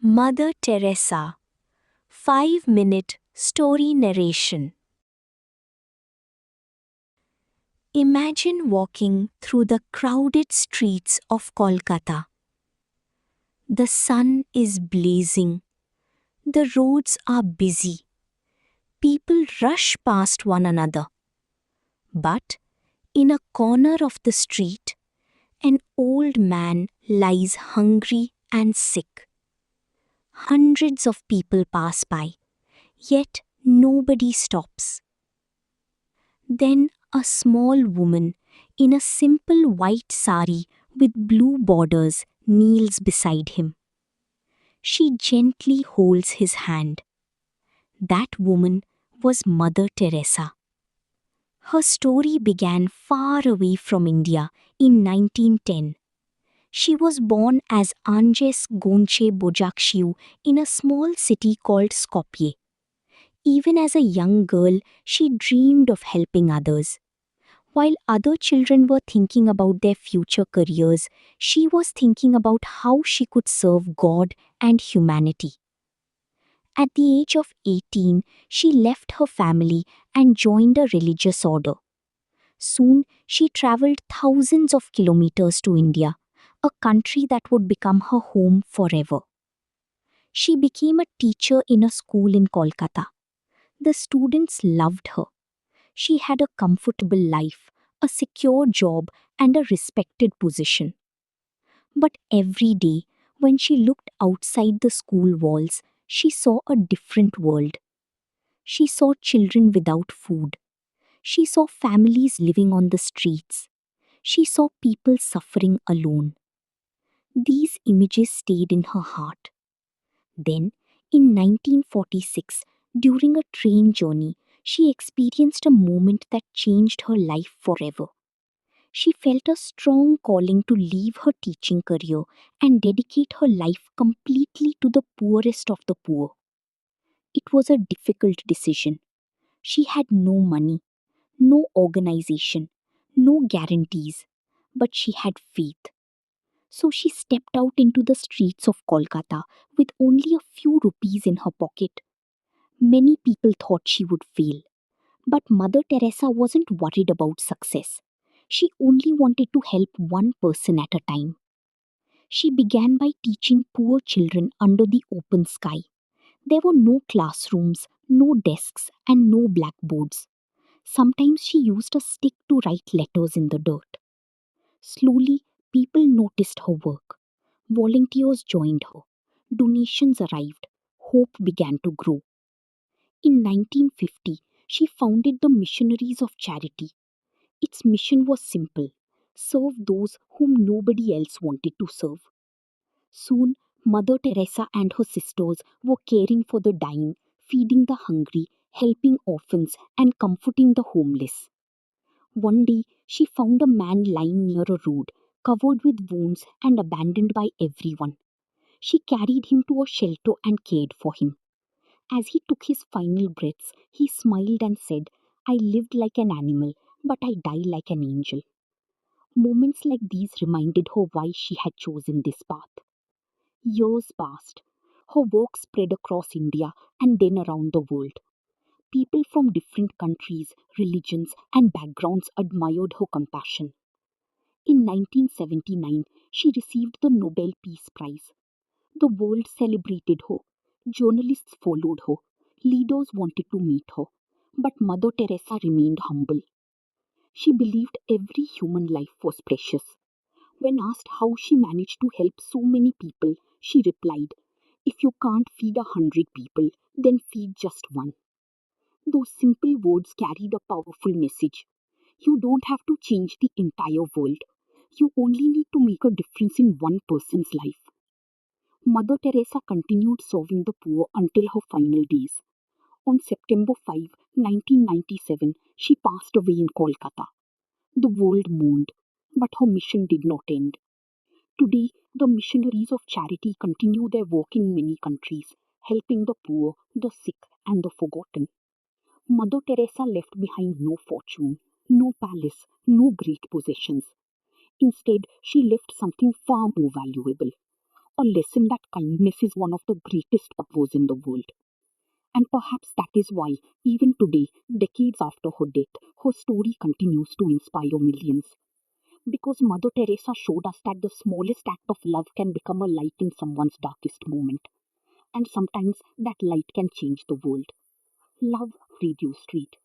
Mother Teresa 5-minute story narration. Imagine walking through the crowded streets of Kolkata. The sun is blazing. The roads are busy. People rush past one another. But in a corner of the street, an old man lies hungry and sick. Hundreds of people pass by, yet nobody stops. Then a small woman in a simple white sari with blue borders kneels beside him. She gently holds his hand. That woman was Mother Teresa. Her story began far away from India in 1910. She was born as Anjes Gonche Bojakshiu in a small city called Skopje. Even as a young girl, she dreamed of helping others. While other children were thinking about their future careers, she was thinking about how she could serve God and humanity. At the age of 18, she left her family and joined a religious order. Soon, she traveled thousands of kilometers to India, a country that would become her home forever. She became a teacher in a school in Kolkata. The students loved her. She had a comfortable life, a secure job, and a respected position. But every day, when she looked outside the school walls, she saw a different world. She saw children without food. She saw families living on the streets. She saw people suffering alone. These images stayed in her heart. Then, in 1946, during a train journey, she experienced a moment that changed her life forever. She felt a strong calling to leave her teaching career and dedicate her life completely to the poorest of the poor. It was a difficult decision. She had no money, no organization, no guarantees, but she had faith. So she stepped out into the streets of Kolkata with only a few rupees in her pocket. Many people thought she would fail, but Mother Teresa wasn't worried about success. She only wanted to help one person at a time. She began by teaching poor children under the open sky. There were no classrooms, no desks, and no blackboards. Sometimes she used a stick to write letters in the dirt. Slowly, people noticed her work. Volunteers joined her. Donations arrived. Hope began to grow. In 1950, she founded the Missionaries of Charity. Its mission was simple: serve those whom nobody else wanted to serve. Soon, Mother Teresa and her sisters were caring for the dying, feeding the hungry, helping orphans, and comforting the homeless. One day, she found a man lying near a road, covered with wounds and abandoned by everyone. She carried him to a shelter and cared for him. As he took his final breaths, he smiled and said, "I lived like an animal, but I die like an angel." Moments like these reminded her why she had chosen this path. Years passed. Her work spread across India and then around the world. People from different countries, religions, and backgrounds admired her compassion. In 1979, she received the Nobel Peace Prize. The world celebrated her. Journalists followed her. Leaders wanted to meet her. But Mother Teresa remained humble. She believed every human life was precious. When asked how she managed to help so many people, she replied, "If you can't feed 100 people, then feed just one." Those simple words carried a powerful message. You don't have to change the entire world. You only need to make a difference in one person's life. Mother Teresa continued serving the poor until her final days. On September 5, 1997, she passed away in Kolkata. The world mourned, but her mission did not end. Today, the missionaries of charity continue their work in many countries, helping the poor, the sick, and the forgotten. Mother Teresa left behind no fortune, no palace, no great possessions. Instead, she left something far more valuable: a lesson that kindness is one of the greatest powers in the world. And perhaps that is why, even today, decades after her death, her story continues to inspire millions. Because Mother Teresa showed us that the smallest act of love can become a light in someone's darkest moment. And sometimes that light can change the world. Love Radio Street.